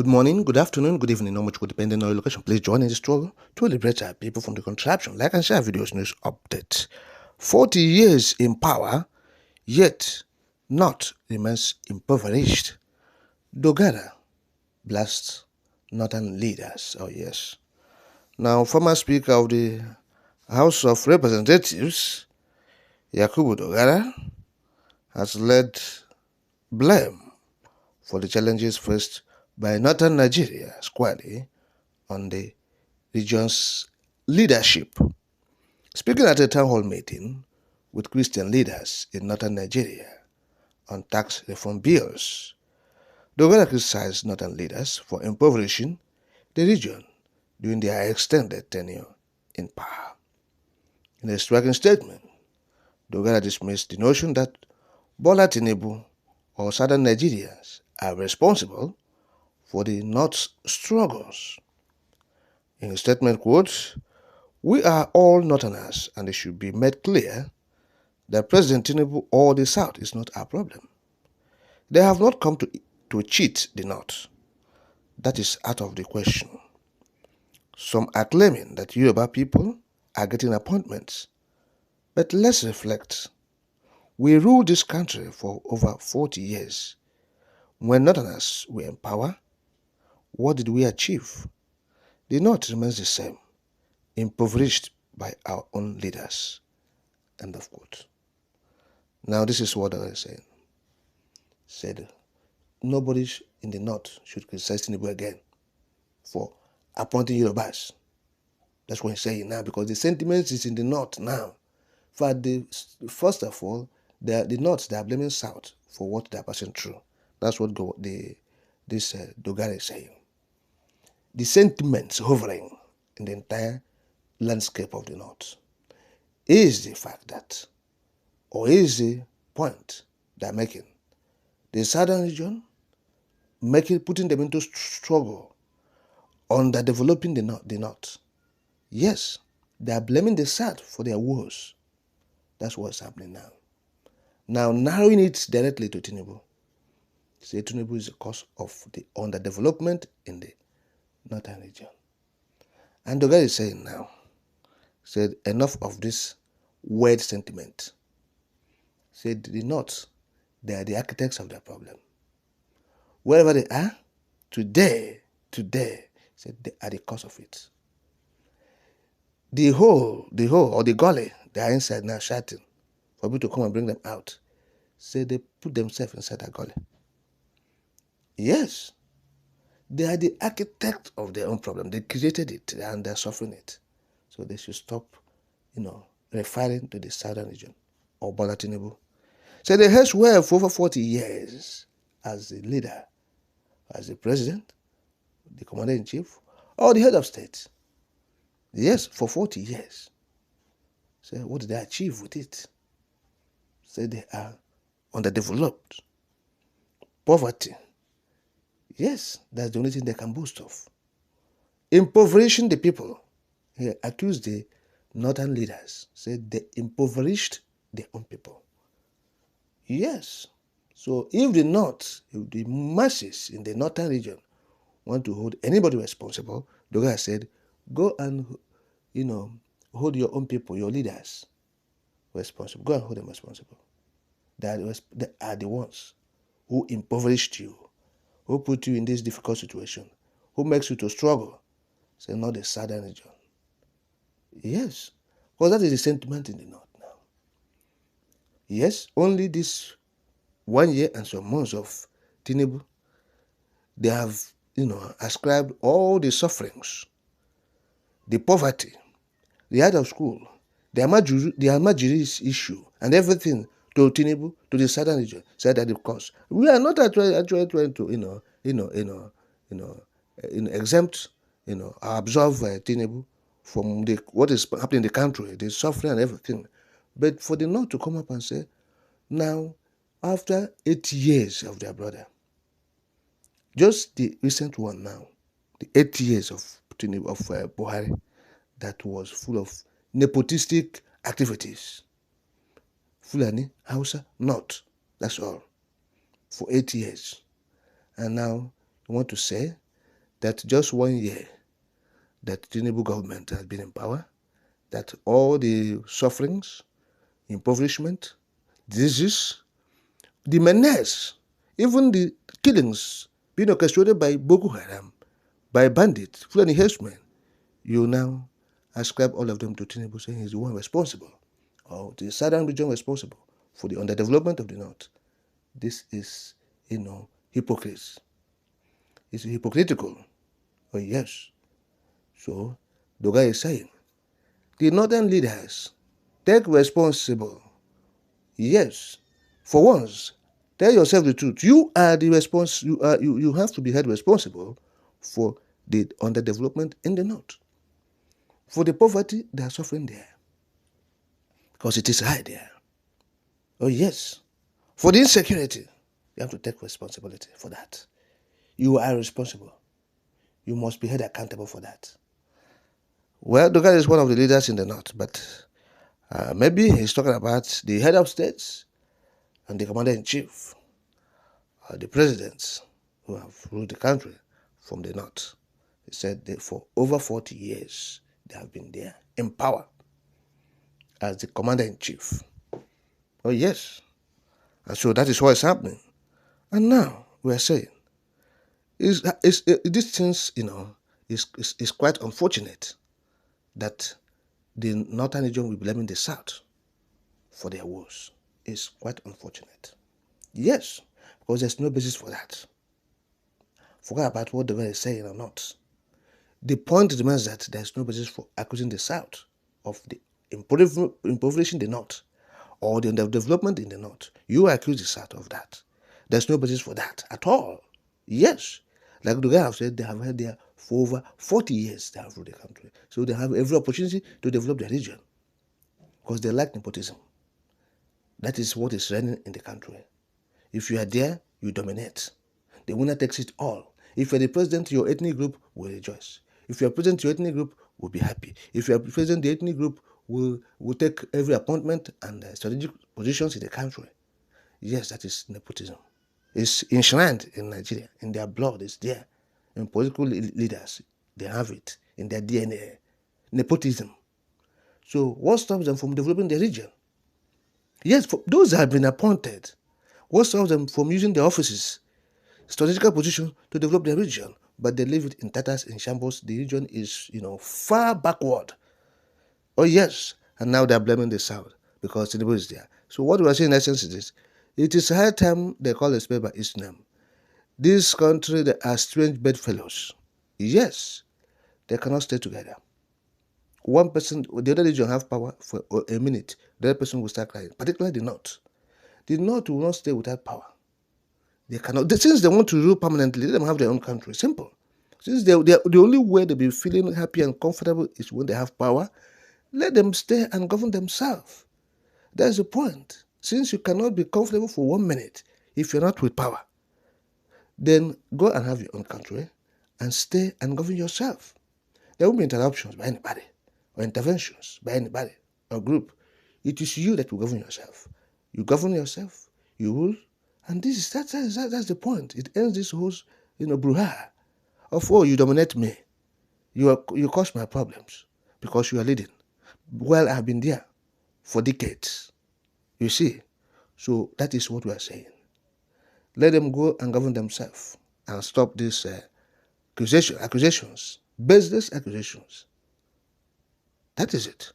Good morning, good afternoon, good evening, how much good depending on your location. Please join in the struggle to liberate our people from the contraption. Like and share videos, news update. 40 years in power, yet not remains impoverished. Dogara blasts Northern leaders. Oh yes. Now, former Speaker of the House of Representatives, Yakubu Dogara, has led blame for the challenges faced by Northern Nigeria squarely on the region's leadership. Speaking at a town hall meeting with Christian leaders in northern Nigeria on tax reform bills, Dogara criticized northern leaders for impoverishing the region during their extended tenure in power. In a striking statement, Dogara dismissed the notion that Bola Tinubu or southern Nigerians are responsible for the North's struggles. In his statement, quote, "We are all Northerners, and it should be made clear that President Tinubu or the South is not our problem. They have not come to cheat the North. That is out of the question. Some are claiming that Yoruba people are getting appointments. But let's reflect. We ruled this country for over 40 years. When Northerners were in power, what did we achieve? The North remains the same, impoverished by our own leaders." End of quote. Now this is what I saying. Said nobody in the North should criticize Tinubu again for appointing Yorubas. That's what he's saying now, because the sentiment is in the North now. First of all, the North, they are blaming South for what they are passing through. That's what this Dogara is saying. The sentiments hovering in the entire landscape of the North is the fact that, or is the point they're making, the southern region putting them into struggle, underdeveloping the North. Yes, they are blaming the South for their woes. That's what's happening now. Now, narrowing it directly to Tinubu. Say Tinubu is the cause of the underdevelopment in the northern region. And the guy is saying now, said enough of this weird sentiment. Said the North, they are the architects of their problem. Wherever they are, today, said they are the cause of it. The hole, or the gully, they are inside now shouting for people to come and bring them out. Say they put themselves inside that gully. Yes, they are the architect of their own problem. They created it and they're suffering it. So they should stop, referring to the southern region or Bola Tinubu. So they held well for over 40 years as the leader, as the president, the commander-in-chief, or the head of state. Yes, for 40 years. So what did they achieve with it? Say they are underdeveloped. Poverty. Yes, that's the only thing they can boast of. Impoverishing the people. He accused the northern leaders. Said they impoverished their own people. Yes. So if the North, if the masses in the northern region want to hold anybody responsible, the guy said, go and, hold your own people, your leaders responsible. Go and hold them responsible. They are the ones who impoverished you, who put you in this difficult situation, who makes you to struggle. Say, not the southern region. Yes, because that is the sentiment in the North now. Yes, only this 1 year and some months of Tinubu, they have, ascribed all the sufferings, the poverty, the out of school, the Almajiri issue, and everything to Tinubu, to the southern region, said that of course we are not actually trying to, exempt, or absolve Tinubu from what is happening in the country, the suffering and everything. But for the North to come up and say, now, after 8 years of their brother, just the recent one now, the 8 years of Buhari, that was full of nepotistic activities. Fulani, Hausa, North, that's all, for 8 years. And now you want to say that just 1 year that Tinubu government has been in power, that all the sufferings, impoverishment, diseases, the menace, even the killings being orchestrated by Boko Haram, by bandits, Fulani herdsmen, you now ascribe all of them to Tinubu, saying he's the one responsible, or the southern region responsible for the underdevelopment of the north. This is, hypocrisy. It's hypocritical. Oh, yes. So, the guy is saying, the northern leaders take responsible. Yes. For once, tell yourself the truth. You are the you have to be held responsible for the underdevelopment in the north. For the poverty they are suffering there. Because it is high there. Oh, yes. For the insecurity, you have to take responsibility for that. You are responsible. You must be held accountable for that. Well, the guy is one of the leaders in the north, but maybe he's talking about the head of states and the commander-in-chief, the presidents who have ruled the country from the north. He said that for over 40 years, they have been there in power as the commander-in-chief. Oh, yes. And so that is what is happening. And now we are saying, these things, is quite unfortunate that the northern region will be blaming the south for their woes. It's quite unfortunate. Yes, because there's no basis for that. Forget about what the guy is saying or not. The point remains that there's no basis for accusing the south of the impoverishing the north or the underdevelopment in the north. You accuse the south of that. There's no basis for that at all. Yes, like the guy have said, they have had there for over 40 years. They have ruled the country, so they have every opportunity to develop their region because they like nepotism. That is what is reigning in the country. If you are there, you dominate. The winner takes it all. If you're the president, your ethnic group will rejoice. If you're president, your ethnic group will be happy. If you're president, the ethnic group will take every appointment and strategic positions in the country. Yes, that is nepotism. It's enshrined in Nigeria. In their blood, it's there. In political leaders, they have it in their DNA. Nepotism. So what stops them from developing the region? Yes, for those that have been appointed, what stops them from using their offices, strategical position to develop their region? But they leave it in tatters, in shambles. The region is, far backward. Oh, yes. And now they're blaming the South because Tinubu is there. So what we are saying in essence is this. It is high time they call a spade by its name. This country, they are strange bedfellows. Yes, they cannot stay together. One person, the other region have power for a minute, the other person will start crying, particularly the North. The North will not stay without power. They cannot. Since they want to rule permanently, let them have their own country. Simple. Since the only way they'll be feeling happy and comfortable is when they have power, let them stay and govern themselves. That's the point. Since you cannot be comfortable for 1 minute if you're not with power, then go and have your own country and stay and govern yourself. There won't be interruptions by anybody or interventions by anybody or group. It is you that will govern yourself. You govern yourself, you rule, and that's the point. It ends this whole brouhaha of, oh, you dominate me. You cause my problems because you are leading. Well, I've been there for decades. You see? So that is what we are saying. Let them go and govern themselves and stop these accusations, baseless accusations. That is it.